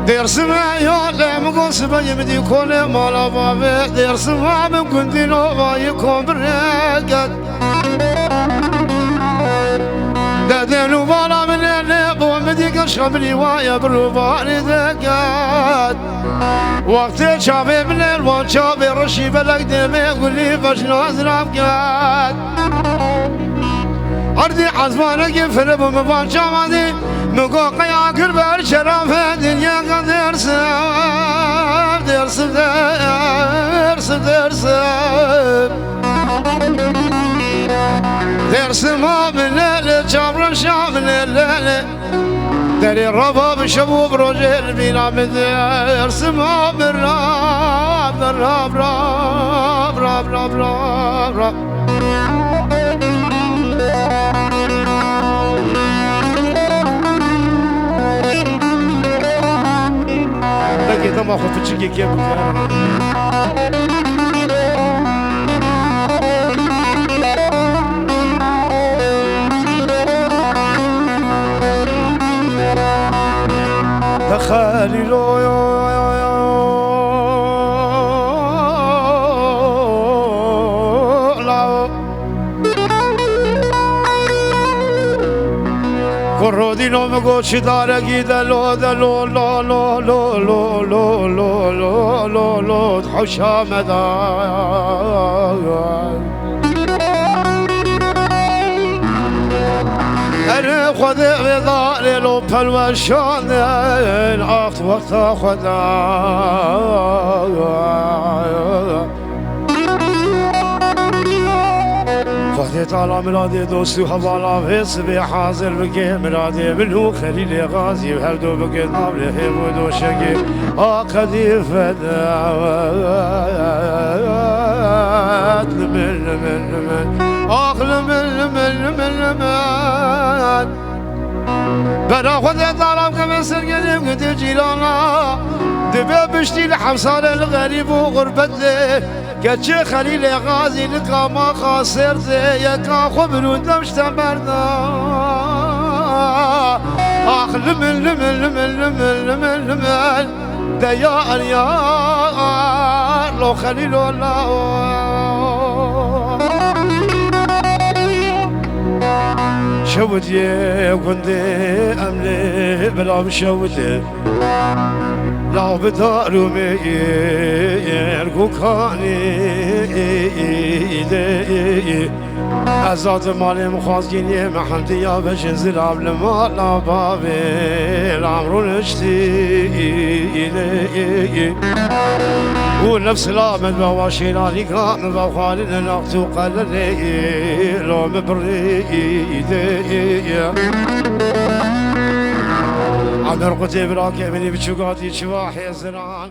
دير سما يا مقصب يبدي كل مال بابي دير سما من كنت نوبا يكون برقد دادين بالا من اللي بومدي اشرب لي ويا بالوبار دقات وقت شافي من الوان شافي رشي بلق دمي يقول لي باش نازرب قاد أرضي عزمانك يفرب ومبان شامدي مقوقع ياكل بالشرف الدنيا قد يرسب يرسب يرسب يرسب يرسب من الليل شابر الشام من الليل داري الرباب شبوب رجل بلا من يرسب من راب راب راب راب راب راب راب لكن ما خفت شيء كيف دخلي لو كرودي لو مقوش دارقي دلو دلو لو لو لو لو لو لو لو لو لو تحوشا مدى أنا خذ بضالي لو بالوشان عقد وقت خذا فهدي طالع ميلادي دوستي وحوالا في صبي حاضر بكي ميلادي منو خليلي غازي وهردو بكي نابلي هيب ودو شقي آقدي فدات لمن لمن لمن آخ لمن لمن لمن لمن بنا خذي طالع كمن سرقلي قد جيلانا دبي بشتي لحمصان الغريب وغربتي كتشي خليل غازي لقى ما خاسرت يكا خبر ودمش تمرنا اخ لمن لمن لمن لمن لمن لمن ديار يا لو خليل الله شودي كنتي املي بلا مشودي لو بدارو ميرقو كاني ازاد مالي مخازقيني محمدي يا باش نزل عبل مالا بابي العمرو نشتي ونفس الامل بواشيلاني كان بوخالي نقتو قللي لو مبريدي عمر قتيب راكي مني بشوقاتي شواحي زران